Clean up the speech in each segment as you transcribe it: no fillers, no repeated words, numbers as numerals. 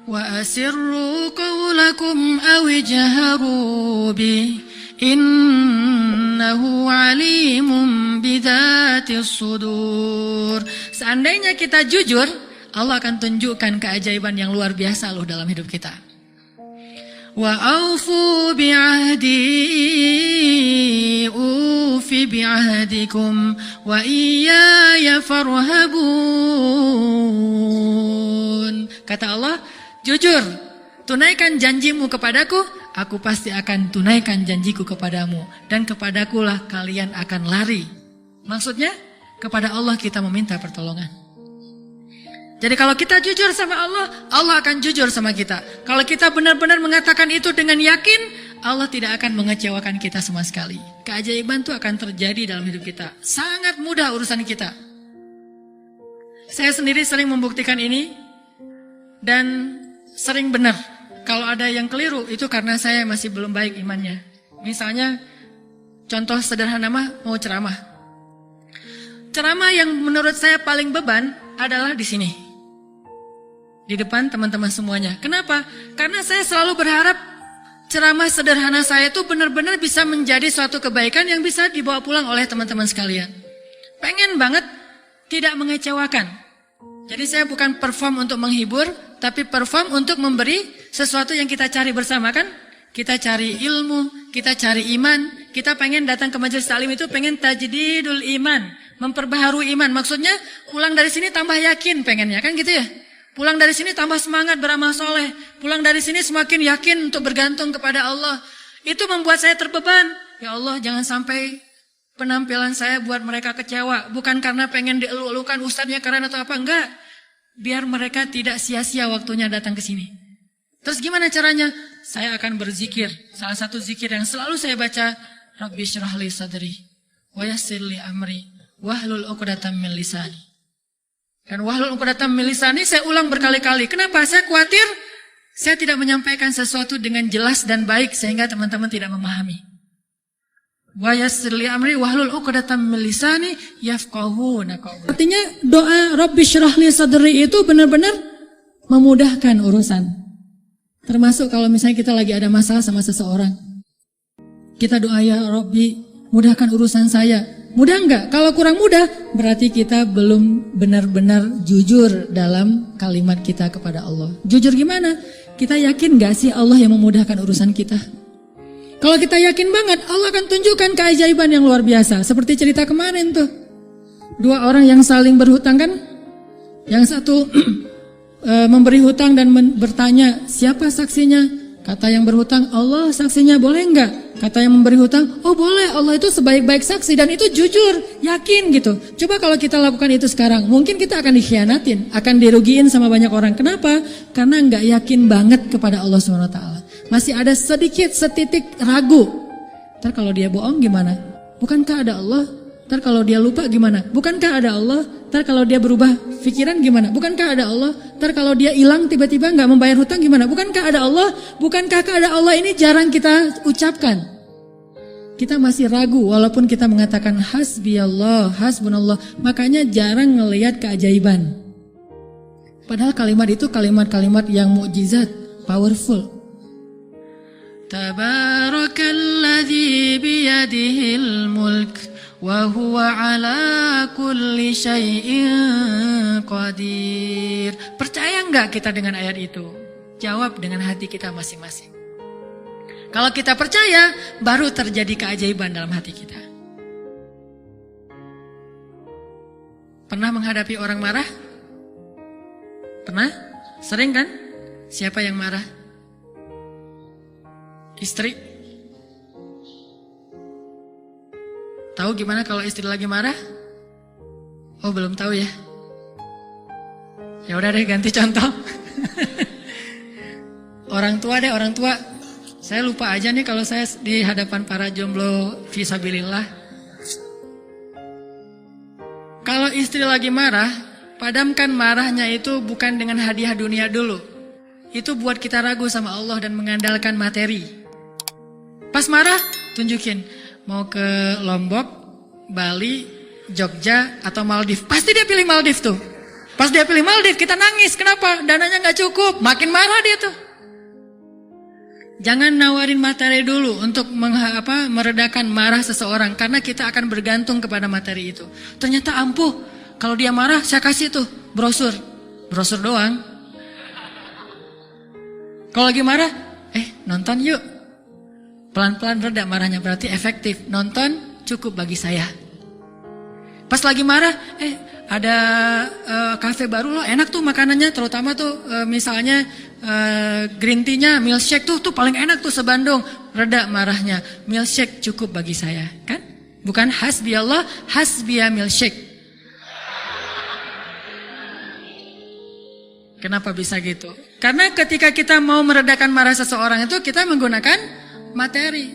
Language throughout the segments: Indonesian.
Wa asirru qawlakum aw ijharu bi innahu alimun bidzatis sudur. Seandainya kita jujur, Allah akan tunjukkan keajaiban yang luar biasa loh dalam hidup kita. Wa aufu bi'ahdi ufi bi'ahdikum wa iyaya farhabun. Kata Allah, jujur, tunaikan janjimu kepadaku, aku pasti akan tunaikan janjiku kepadamu, dan kepadakulah kalian akan lari. Maksudnya, kepada Allah kita meminta pertolongan. Jadi kalau kita jujur sama Allah, Allah akan jujur sama kita. Kalau kita benar-benar mengatakan itu dengan yakin, Allah tidak akan mengecewakan kita sama sekali. Keajaiban itu akan terjadi dalam hidup kita. Sangat mudah urusan kita. Saya sendiri sering membuktikan ini, dan sering benar. Kalau ada yang keliru, itu karena saya masih belum baik imannya. Misalnya, contoh sederhana mau ceramah. Ceramah yang menurut saya paling beban adalah di sini. Di depan teman-teman semuanya. Kenapa? Karena saya selalu berharap ceramah sederhana saya itu benar-benar bisa menjadi suatu kebaikan yang bisa dibawa pulang oleh teman-teman sekalian. Pengen banget tidak mengecewakan. Jadi saya bukan perform untuk menghibur, tapi perform untuk memberi sesuatu yang kita cari bersama kan? Kita cari ilmu, kita cari iman, kita pengen datang ke majelis taklim itu pengen tajdidul iman, memperbaharui iman. Maksudnya pulang dari sini tambah yakin pengennya kan gitu ya? Pulang dari sini tambah semangat beramal soleh. Pulang dari sini semakin yakin untuk bergantung kepada Allah. Itu membuat saya terbeban. Ya Allah, jangan sampai penampilan saya buat mereka kecewa. Bukan karena pengen dielu-elukan ustadznya keren atau apa. Enggak. Biar mereka tidak sia-sia waktunya datang ke sini. Terus gimana caranya? Saya akan berzikir. Salah satu zikir yang selalu saya baca. Rabbi syrah li sadri. Wa yassir li amri. Wahlul uqdatam min lisani. Dan wahlul uqdatam min lisani saya ulang berkali-kali. Kenapa? Saya khawatir saya tidak menyampaikan sesuatu dengan jelas dan baik sehingga teman-teman tidak memahami. Wa yassir li amri wahlul uqdatam min lisani yafqahuna qawli. Artinya doa Rabbi syrah li sadri itu benar-benar memudahkan urusan. Termasuk kalau misalnya kita lagi ada masalah sama seseorang. Kita doa ya Rabbi mudahkan urusan saya. Mudah enggak? Kalau kurang mudah, berarti kita belum benar-benar jujur dalam kalimat kita kepada Allah. Jujur gimana? Kita yakin enggak sih Allah yang memudahkan urusan kita? Kalau kita yakin banget, Allah akan tunjukkan keajaiban yang luar biasa. Seperti cerita kemarin tuh. Dua orang yang saling berhutang kan? Yang satu memberi hutang dan bertanya, siapa saksinya? Kata yang berhutang, Allah saksinya, boleh enggak? Kata yang memberi hutang, oh boleh, Allah itu sebaik-baik saksi dan itu jujur, yakin gitu. Coba kalau kita lakukan itu sekarang, mungkin kita akan dikhianatin, akan dirugiin sama banyak orang. Kenapa? Karena enggak yakin banget kepada Allah SWT. Masih ada sedikit, setitik ragu. Ntar kalau dia bohong gimana? Bukankah ada Allah? Ntar kalau dia lupa gimana? Bukankah ada Allah? Ntar kalau dia berubah pikiran gimana? Bukankah ada Allah? Ntar kalau dia hilang tiba-tiba nggak membayar hutang gimana? Bukankah ada Allah? Bukankah ada Allah ini jarang kita ucapkan? Kita masih ragu walaupun kita mengatakan hasbiyallah, hasbunallah. Makanya jarang ngelihat keajaiban. Padahal kalimat itu kalimat-kalimat yang mukjizat, powerful. Tabarakalladzi biyadihil mulk wa huwa ala kulli syai'in qadir. Percaya enggak kita dengan ayat itu? Jawab dengan hati kita masing-masing. Kalau kita percaya, baru terjadi keajaiban dalam hati kita. Pernah menghadapi orang marah? Pernah? Sering kan? Siapa yang marah? Istri? Tahu gimana kalau istri lagi marah? Oh, belum tahu ya. Ya udah deh, ganti contoh. Orang tua deh, orang tua. Saya lupa aja nih kalau saya di hadapan para jomblo fisabilillah. Kalau istri lagi marah, padamkan marahnya itu bukan dengan hadiah dunia dulu. Itu buat kita ragu sama Allah dan mengandalkan materi. Pas marah, tunjukin. Mau ke Lombok, Bali, Jogja, atau Maldives. Pasti dia pilih Maldives tuh. Pas dia pilih Maldives, kita nangis. Kenapa? Dananya nggak cukup. Makin marah dia tuh. Jangan nawarin materi dulu untuk meredakan marah seseorang. Karena kita akan bergantung kepada materi itu. Ternyata ampuh. Kalau dia marah, saya kasih tuh brosur. Brosur doang. Kalau lagi marah, nonton yuk. Pelan-pelan reda marahnya, berarti efektif. Nonton cukup bagi saya. Pas lagi marah, ada kafe baru loh, enak tuh makanannya, terutama tuh misalnya green tea-nya, milkshake tuh paling enak tuh se-Bandung. Reda marahnya, milkshake cukup bagi saya, kan? Bukan hasbi Allah, hasbiya milkshake. Kenapa bisa gitu? Karena ketika kita mau meredakan marah seseorang itu kita menggunakan materi.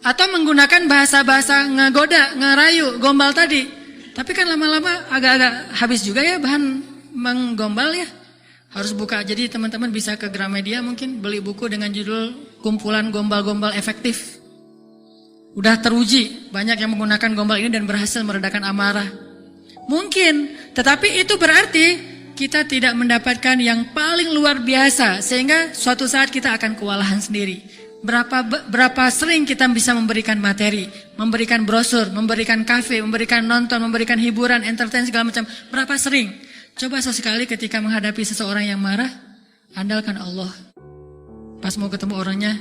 Atau menggunakan bahasa-bahasa ngegoda, ngerayu, gombal tadi. Tapi kan lama-lama agak-agak habis juga ya bahan menggombal ya. Harus buka, jadi teman-teman bisa ke Gramedia mungkin beli buku dengan judul Kumpulan Gombal-Gombal Efektif. Udah teruji, banyak yang menggunakan gombal ini dan berhasil meredakan amarah. Mungkin, tetapi itu berarti kita tidak mendapatkan yang paling luar biasa sehingga suatu saat kita akan kewalahan sendiri. Berapa sering kita bisa memberikan materi, memberikan brosur, memberikan kafe, memberikan nonton, memberikan hiburan, entertain segala macam. Berapa sering? Coba sesekali ketika menghadapi seseorang yang marah, andalkan Allah. Pas mau ketemu orangnya,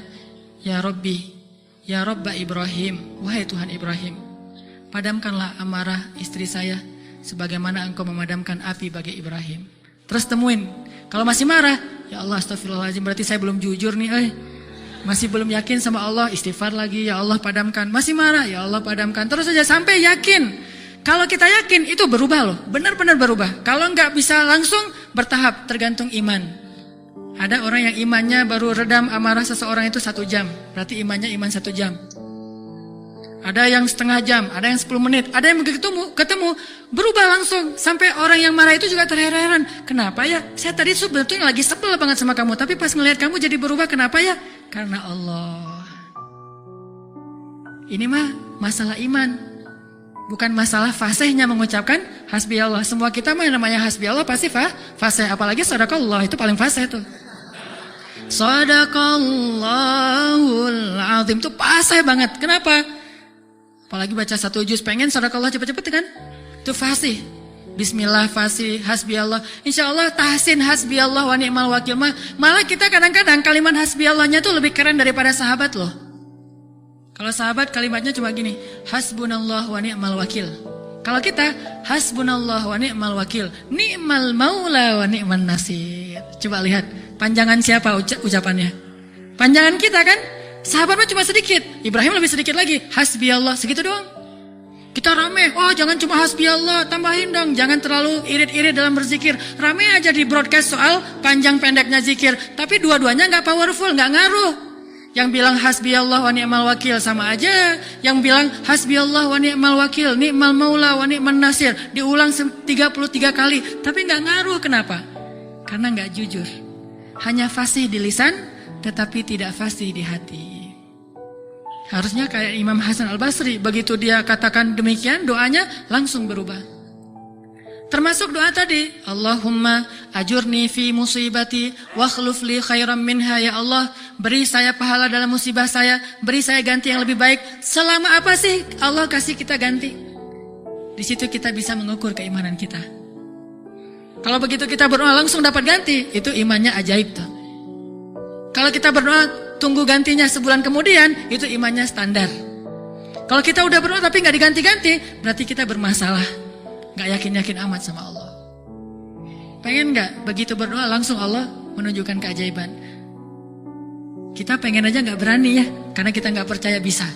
ya Rabbi, ya Rabba Ibrahim, wahai Tuhan Ibrahim, padamkanlah amarah istri saya sebagaimana engkau memadamkan api bagi Ibrahim. Terus temuin, kalau masih marah, ya Allah astagfirullahaladzim, berarti saya belum jujur nih, masih belum yakin sama Allah, istighfar lagi, ya Allah padamkan. Masih marah, ya Allah padamkan. Terus saja sampai yakin. Kalau kita yakin itu berubah loh, benar-benar berubah. Kalau nggak bisa langsung, bertahap, tergantung iman. Ada orang yang imannya baru redam amarah seseorang itu 1 jam, berarti imannya iman 1 jam. Ada yang setengah jam, ada yang 10 menit, ada yang begitu ketemu, berubah langsung. Sampai orang yang marah itu juga terheran-heran. Kenapa ya? Saya tadi sebetulnya lagi sebel banget sama kamu, tapi pas ngelihat kamu jadi berubah, kenapa ya? Karena Allah. Ini mah masalah iman. Bukan masalah fasihnya mengucapkan hasbi Allah. Semua kita mah yang namanya hasbi Allah pasti fasih. Apalagi sadaqallah, itu paling fasih tuh. Sadaqallahul azim, itu fasih banget. Kenapa? Apalagi baca 1 juz, pengen sadaqallah cepet-cepet kan? Itu fasih. Bismillah fasih, hasbi Allah. Insya Allah tahsin hasbi Allah wa ni'mal wakil. Malah kita kadang-kadang kalimat hasbi Allahnya tuh lebih keren daripada sahabat loh. Kalau sahabat kalimatnya cuma gini, hasbunallah wa ni'mal wakil. Kalau kita, hasbunallah wa ni'mal wakil, ni'mal maula wa ni'man nasir. Coba lihat, panjangan siapa ucapannya? Panjangan kita kan? Sahabat mah cuma sedikit, Ibrahim lebih sedikit lagi, hasbi Allah, segitu doang. Kita rame, jangan cuma hasbi Allah, tambahin dong, jangan terlalu irit-irit dalam berzikir. Rame aja di broadcast soal panjang pendeknya zikir, tapi dua-duanya gak powerful, gak ngaruh. Yang bilang hasbi Allah wa ni'mal wakil sama aja, yang bilang hasbi Allah wa ni'mal wakil, ni'mal maula wa ni'man nasir, diulang 33 kali, tapi gak ngaruh. Kenapa? Karena gak jujur. Hanya fasih di lisan, tetapi tidak fasih di hati. Harusnya kayak Imam Hasan Al-Basri, begitu dia katakan demikian, doanya langsung berubah. Termasuk doa tadi, Allahumma ajurni fi musibati wa akhluf li khairan minha, ya Allah, beri saya pahala dalam musibah saya, beri saya ganti yang lebih baik. Selama apa sih Allah kasih kita ganti? Di situ kita bisa mengukur keimanan kita. Kalau begitu kita berdoa langsung dapat ganti, itu imannya ajaib tuh. Kalau kita berdoa tunggu gantinya sebulan kemudian, itu imannya standar. Kalau kita udah berdoa tapi nggak diganti-ganti, berarti kita bermasalah, nggak yakin-yakin amat sama Allah. Pengen nggak begitu berdoa langsung Allah menunjukkan keajaiban? Kita pengen aja nggak berani ya, karena kita nggak percaya bisa.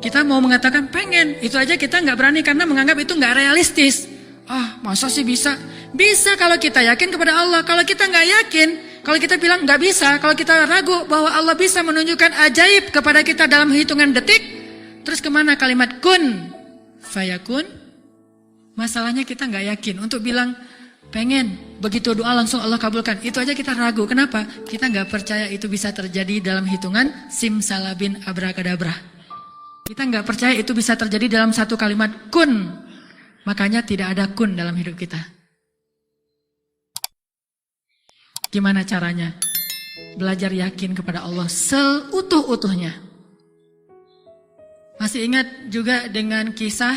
Kita mau mengatakan pengen, itu aja kita nggak berani karena menganggap itu nggak realistis. Masa sih bisa? Bisa kalau kita yakin kepada Allah. Kalau kita nggak yakin, kalau kita bilang nggak bisa, kalau kita ragu bahwa Allah bisa menunjukkan ajaib kepada kita dalam hitungan detik, terus kemana kalimat kun fayakun? Masalahnya kita nggak yakin untuk bilang pengen, begitu doa langsung Allah kabulkan. Itu aja kita ragu. Kenapa? Kita nggak percaya itu bisa terjadi dalam hitungan simsalabin abrakadabra. Kita nggak percaya itu bisa terjadi dalam satu kalimat kun Makanya tidak ada kun dalam hidup kita. Gimana caranya? Belajar yakin kepada Allah seutuh-utuhnya. Masih ingat juga dengan kisah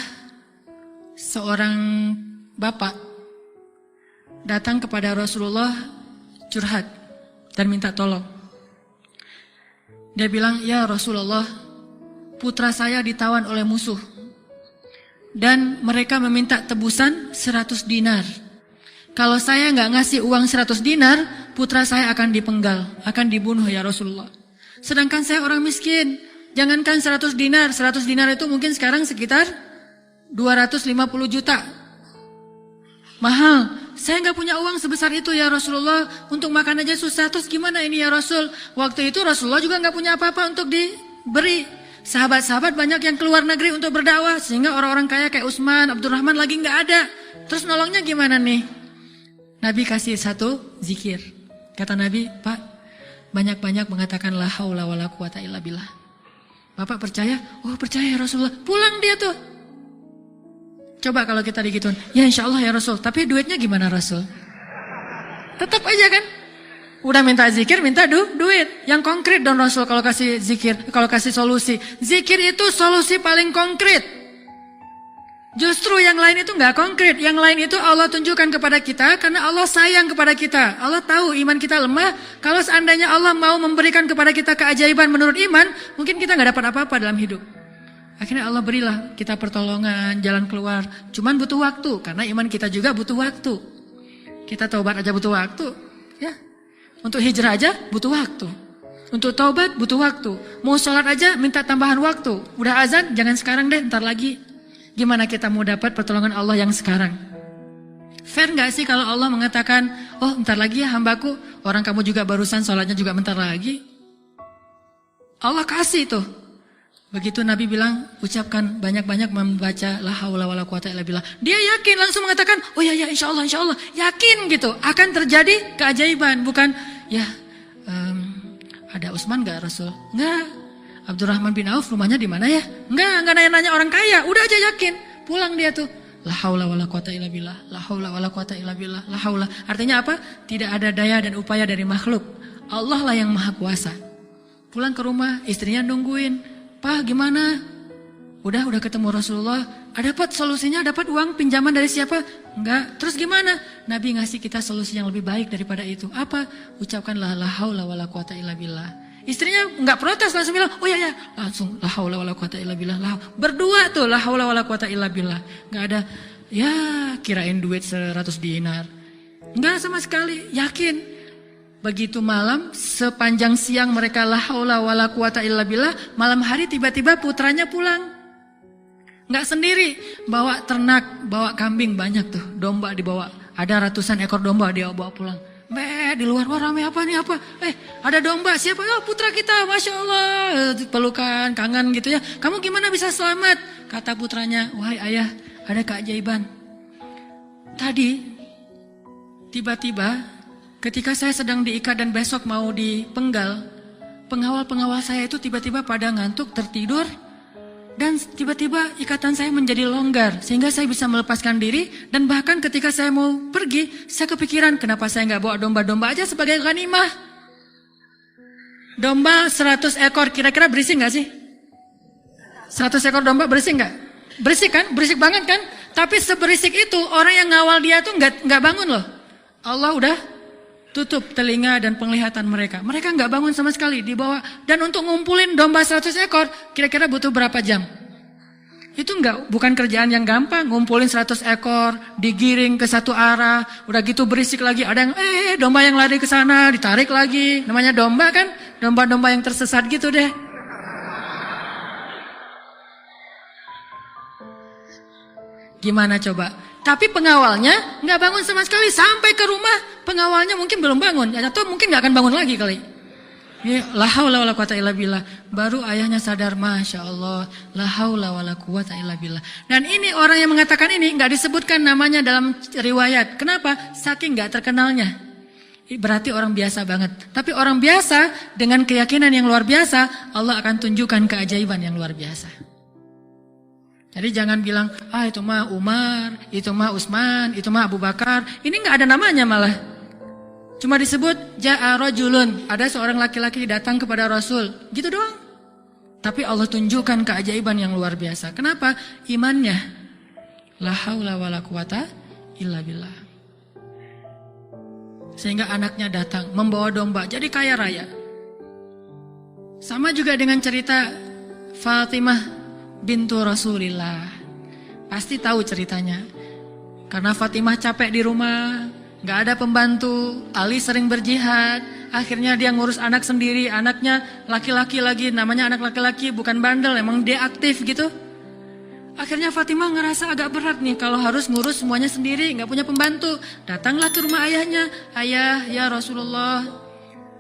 seorang bapak datang kepada Rasulullah curhat dan minta tolong. Dia bilang, "Ya Rasulullah, putra saya ditawan oleh musuh. Dan mereka meminta tebusan 100 dinar. Kalau saya nggak ngasih uang 100 dinar, putra saya akan dipenggal, akan dibunuh ya Rasulullah. Sedangkan saya orang miskin. Jangankan 100 dinar, 100 dinar itu mungkin sekarang sekitar 250 juta. Mahal. Saya nggak punya uang sebesar itu ya Rasulullah. Untuk makan aja susah. Terus gimana ini ya Rasul?" Waktu itu Rasulullah juga nggak punya apa-apa untuk diberi. Sahabat-sahabat banyak yang keluar negeri untuk berdakwah, sehingga orang-orang kaya kayak Utsman, Abdurrahman lagi nggak ada. Terus nolongnya gimana nih? Nabi kasih satu zikir. Kata Nabi, "Pak, banyak-banyak mengatakan la haula wala quwata illa billah." Bapak percaya? "Oh percaya ya Rasulullah." Pulang dia tuh. Coba kalau kita digituin, "Ya insya Allah ya Rasul, tapi duitnya gimana Rasul?" Tetap aja kan? Udah minta zikir, minta duit. Yang konkret dong Rasul kalau kasih zikir, kalau kasih solusi. Zikir itu solusi paling konkret. Justru yang lain itu nggak konkret. Yang lain itu Allah tunjukkan kepada kita karena Allah sayang kepada kita. Allah tahu iman kita lemah. Kalau seandainya Allah mau memberikan kepada kita keajaiban menurut iman, mungkin kita nggak dapat apa-apa dalam hidup. Akhirnya Allah berilah kita pertolongan, jalan keluar. Cuman butuh waktu, karena iman kita juga butuh waktu. Kita taubat aja butuh waktu, ya. Untuk hijrah aja butuh waktu. Untuk taubat butuh waktu. Mau sholat aja minta tambahan waktu. Udah azan, jangan sekarang deh, ntar lagi. Gimana kita mau dapat pertolongan Allah yang sekarang? Fair gak sih kalau Allah mengatakan, "Oh ntar lagi ya hambaku, orang kamu juga barusan sholatnya juga bentar lagi." Allah kasih tuh. Begitu Nabi bilang, ucapkan banyak-banyak membaca la haula wala quwata illa billah. Dia yakin langsung mengatakan, "Oh ya ya insya Allah, yakin gitu akan terjadi keajaiban." Bukan, "Ya ada Utsman gak Rasul?" Enggak. "Abdurrahman bin Auf rumahnya di mana ya?" Enggak nanya-nanya orang kaya. Udah aja yakin. Pulang dia tuh. La haula wala quwata illa billah. La haula wala quwata illa billah. La haula. Artinya apa? Tidak ada daya dan upaya dari makhluk. Allah lah yang maha kuasa. Pulang ke rumah, istrinya nungguin. "Pak gimana?" Udah ketemu Rasulullah. Dapat solusinya, dapat uang pinjaman dari siapa? Enggak. Terus gimana? Nabi ngasih kita solusi yang lebih baik daripada itu. Apa? Ucapkanlah la haula wala quwata illa billah. Istrinya enggak protes, langsung bilang, "Oh ya, langsung la haula wala quwata illa billah." Berdua tuh la haula wala quwata illa billah. Enggak ada ya kirain duit 100 dinar. Enggak sama sekali, yakin. Begitu malam, sepanjang siang mereka la haula wala quwata illa billah, malam hari tiba-tiba putranya pulang. Nggak sendiri, bawa ternak, bawa kambing banyak tuh, domba dibawa. Ada ratusan ekor domba dia bawa pulang. Di luar, wah rame apa nih apa? Ada domba, siapa? Oh putra kita, Masya Allah. Pelukan, kangen gitu ya. "Kamu gimana bisa selamat?" Kata putranya, "Wahai ayah, ada keajaiban. Tadi, tiba-tiba ketika saya sedang diikat dan besok mau dipenggal, pengawal-pengawal saya itu tiba-tiba pada ngantuk, tertidur, dan tiba-tiba ikatan saya menjadi longgar, sehingga saya bisa melepaskan diri, dan bahkan ketika saya mau pergi, saya kepikiran, kenapa saya nggak bawa domba-domba aja sebagai ghanimah? Domba 100 ekor, kira-kira berisik nggak sih? 100 ekor domba berisik nggak? Berisik kan? Berisik banget kan? Tapi seberisik itu, orang yang ngawal dia tuh nggak bangun loh. Allah udah tutup telinga dan penglihatan mereka. Mereka nggak bangun sama sekali, dibawa. Dan untuk ngumpulin domba 100 ekor, kira-kira butuh berapa jam? Itu bukan kerjaan yang gampang. Ngumpulin 100 ekor, digiring ke satu arah, udah gitu berisik lagi. Ada yang, domba yang lari ke sana, ditarik lagi. Namanya domba kan, domba-domba yang tersesat gitu deh. Gimana coba? Tapi pengawalnya nggak bangun sama sekali. Sampai ke rumah, pengawalnya mungkin belum bangun. Atau mungkin nggak akan bangun lagi kali. La haula wala quwata illa billah. Baru ayahnya sadar, Masya Allah, la haula wala quwata illa billah. Dan ini orang yang mengatakan ini nggak disebutkan namanya dalam riwayat. Kenapa? Saking nggak terkenalnya. Berarti orang biasa banget. Tapi orang biasa dengan keyakinan yang luar biasa, Allah akan tunjukkan keajaiban yang luar biasa. Jadi jangan bilang, itu mah Umar, itu mah Utsman, itu mah Abu Bakar. Ini nggak ada namanya malah. Cuma disebut ja'a rajulun, ada seorang laki-laki datang kepada Rasul, gitu doang. Tapi Allah tunjukkan keajaiban yang luar biasa. Kenapa? Imannya. La haula wala quwata illa billah. Sehingga anaknya datang membawa domba, jadi kaya raya. Sama juga dengan cerita Fatimah bintu Rasulillah. Pasti tahu ceritanya. Karena Fatimah capek di rumah, gak ada pembantu, Ali sering berjihad, akhirnya dia ngurus anak sendiri, anaknya laki-laki lagi, namanya anak laki-laki, bukan bandel, emang dia aktif gitu. Akhirnya Fatimah ngerasa agak berat nih kalau harus ngurus semuanya sendiri, gak punya pembantu. Datanglah ke rumah ayahnya, ayah ya Rasulullah,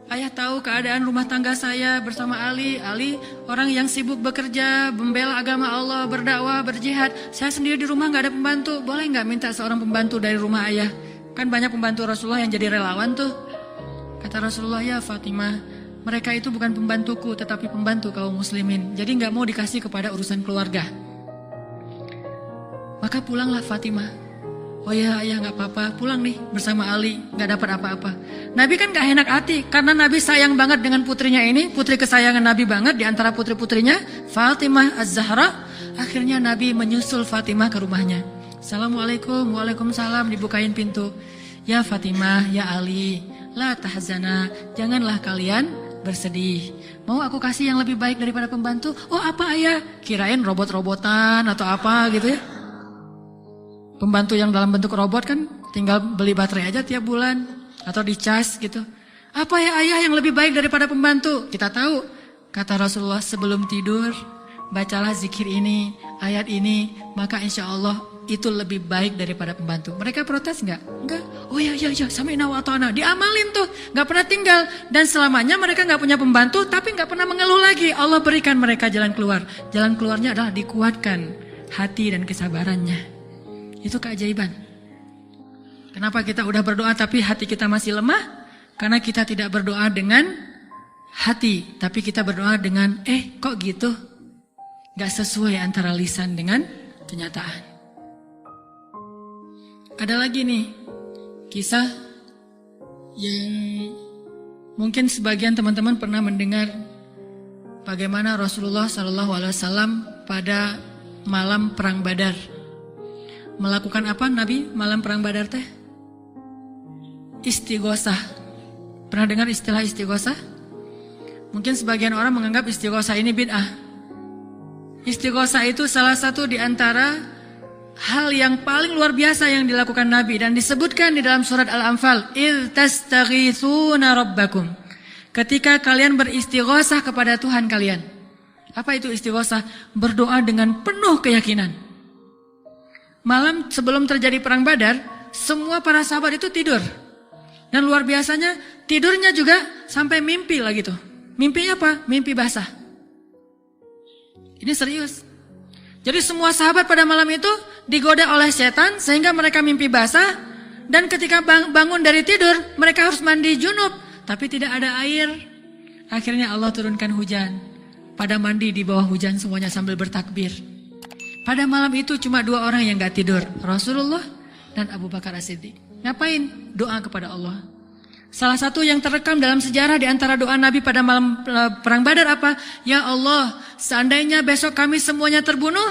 ayah tahu keadaan rumah tangga saya bersama Ali. Ali orang yang sibuk bekerja, membela agama Allah, berdakwah, berjihad. Saya sendiri di rumah gak ada pembantu. Boleh gak minta seorang pembantu dari rumah ayah? Kan banyak pembantu Rasulullah yang jadi relawan tuh. Kata Rasulullah, ya Fatimah, mereka itu bukan pembantuku tetapi pembantu kaum muslimin. Jadi gak mau dikasih kepada urusan keluarga. Maka pulanglah Fatimah. Oh ya ayah gak apa-apa, pulang nih bersama Ali, gak dapat apa-apa. Nabi kan gak enak hati, karena Nabi sayang banget dengan putrinya ini, putri kesayangan Nabi banget di antara putri-putrinya, Fatimah Az-Zahra. Akhirnya Nabi menyusul Fatimah ke rumahnya. Assalamualaikum, waalaikumsalam, dibukain pintu. Ya Fatimah, ya Ali, la tahzana, janganlah kalian bersedih. Mau aku kasih yang lebih baik daripada pembantu? Oh apa ayah? Kirain robot-robotan atau apa gitu ya. Pembantu yang dalam bentuk robot kan tinggal beli baterai aja tiap bulan atau dicas gitu. Apa ya ayah yang lebih baik daripada pembantu? Kita tahu, kata Rasulullah sebelum tidur, bacalah zikir ini, ayat ini, maka insya Allah itu lebih baik daripada pembantu. Mereka protes nggak? Enggak. Oh ya, sami'na wa ata'na. Diamalin tuh, nggak pernah tinggal. Dan selamanya mereka nggak punya pembantu, tapi nggak pernah mengeluh lagi. Allah berikan mereka jalan keluar. Jalan keluarnya adalah dikuatkan hati dan kesabarannya. Itu keajaiban. Kenapa kita udah berdoa tapi hati kita masih lemah? Karena kita tidak berdoa dengan hati, tapi kita berdoa dengan kok gitu? Gak sesuai antara lisan dengan kenyataan. Ada lagi nih kisah yang mungkin sebagian teman-teman pernah mendengar bagaimana Rasulullah SAW pada malam perang Badar. Melakukan apa Nabi malam perang Badar teh? Istighosah. Pernah dengar istilah istighosah? Mungkin sebagian orang menganggap istighosah ini bid'ah. Istighosah itu salah satu di antara hal yang paling luar biasa yang dilakukan Nabi dan disebutkan di dalam surat Al-Anfal, "Idz tastaghitsuna rabbakum." Ketika kalian beristighosah kepada Tuhan kalian. Apa itu istighosah? Berdoa dengan penuh keyakinan. Malam sebelum terjadi perang Badar, semua para sahabat itu tidur. Dan luar biasanya, tidurnya juga sampai mimpi lah gitu. Mimpinya apa? Mimpi basah. Ini serius. Jadi semua sahabat pada malam itu digoda oleh setan sehingga mereka mimpi basah. Dan ketika bangun dari tidur, mereka harus mandi junub. Tapi tidak ada air. Akhirnya Allah turunkan hujan. Pada mandi di bawah hujan semuanya sambil bertakbir. Pada malam itu cuma 2 orang yang gak tidur, Rasulullah dan Abu Bakar As-Siddiq. Ngapain? Doa kepada Allah. Salah satu yang terekam dalam sejarah di antara doa Nabi pada malam perang Badar apa? Ya Allah, seandainya besok kami semuanya terbunuh,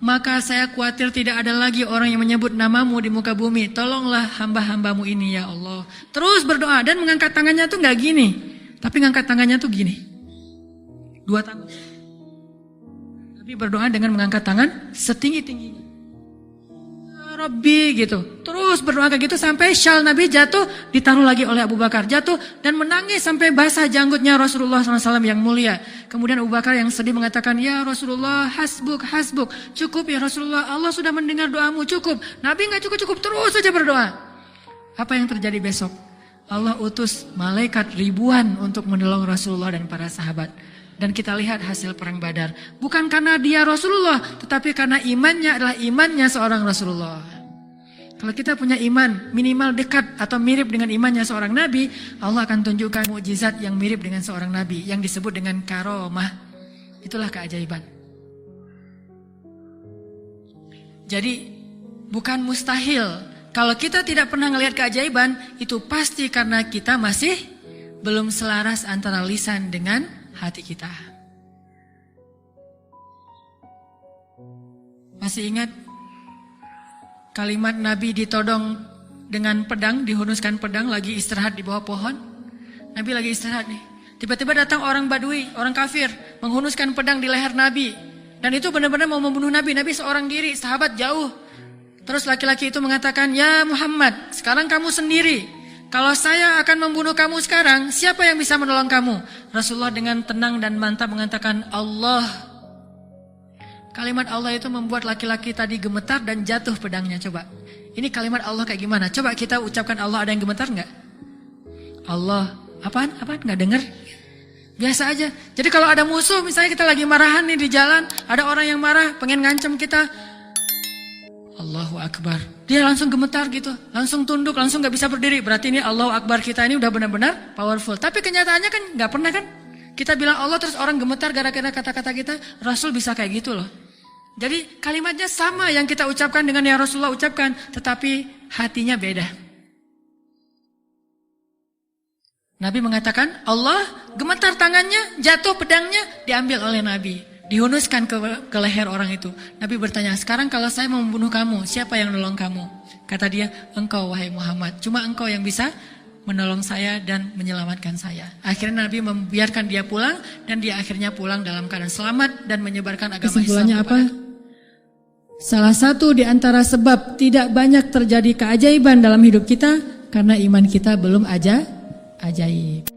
maka saya khawatir tidak ada lagi orang yang menyebut namamu di muka bumi. Tolonglah hamba-hambamu ini ya Allah. Terus berdoa dan mengangkat tangannya tuh gak gini, tapi ngangkat tangannya tuh gini. 2 tangan. Tapi berdoa dengan mengangkat tangan setinggi-tingginya. Ya Rabbi gitu. Terus berdoa kayak gitu sampai syal Nabi jatuh, ditaruh lagi oleh Abu Bakar. Jatuh dan menangis sampai basah janggutnya Rasulullah SAW yang mulia. Kemudian Abu Bakar yang sedih mengatakan, ya Rasulullah hasbuk. Cukup ya Rasulullah, Allah sudah mendengar doamu, cukup. Nabi gak cukup, terus saja berdoa. Apa yang terjadi besok? Allah utus malaikat ribuan untuk menolong Rasulullah dan para sahabat. Dan kita lihat hasil perang Badar. Bukan karena dia Rasulullah, tetapi karena imannya adalah imannya seorang Rasulullah. Kalau kita punya iman minimal dekat atau mirip dengan imannya seorang Nabi, Allah akan tunjukkan mukjizat yang mirip dengan seorang Nabi, yang disebut dengan karomah. Itulah keajaiban. Jadi bukan mustahil. Kalau kita tidak pernah ngelihat keajaiban, itu pasti karena kita masih belum selaras antara lisan dengan hati kita. Masih ingat kalimat Nabi ditodong dengan pedang, dihunuskan pedang, lagi istirahat di bawah pohon. Nabi lagi istirahat nih. Tiba-tiba datang orang Badui, orang kafir, menghunuskan pedang di leher Nabi. Dan itu benar-benar mau membunuh Nabi. Nabi seorang diri, sahabat jauh. Terus laki-laki itu mengatakan, "Ya Muhammad, sekarang kamu sendiri. Kalau saya akan membunuh kamu sekarang, siapa yang bisa menolong kamu?" Rasulullah dengan tenang dan mantap mengatakan, "Allah." Kalimat Allah itu membuat laki-laki tadi gemetar dan jatuh pedangnya. Coba, ini kalimat Allah kayak gimana? Coba kita ucapkan Allah, ada yang gemetar nggak? Allah, apaan? Nggak dengar? Biasa aja. Jadi kalau ada musuh, misalnya kita lagi marahan nih di jalan, ada orang yang marah, pengen ngancam kita, Allahu Akbar. Dia langsung gemetar gitu, langsung tunduk, langsung nggak bisa berdiri. Berarti ini Allahu Akbar kita ini udah benar-benar powerful. Tapi kenyataannya kan nggak pernah kan? Kita bilang Allah terus orang gemetar gara-gara kata-kata kita. Rasul bisa kayak gitu loh. Jadi kalimatnya sama yang kita ucapkan dengan yang Rasulullah ucapkan, tetapi hatinya beda. Nabi mengatakan, Allah gemetar tangannya, jatuh pedangnya, diambil oleh Nabi. Dihunuskan ke leher orang itu. Nabi bertanya, sekarang kalau saya mau membunuh kamu, siapa yang nolong kamu? Kata dia, engkau wahai Muhammad. Cuma engkau yang bisa menolong saya dan menyelamatkan saya. Akhirnya Nabi membiarkan dia pulang, dan dia akhirnya pulang dalam keadaan selamat dan menyebarkan agama Islam. Kesimpulannya apa? Salah satu di antara sebab tidak banyak terjadi keajaiban dalam hidup kita, karena iman kita belum ajaib.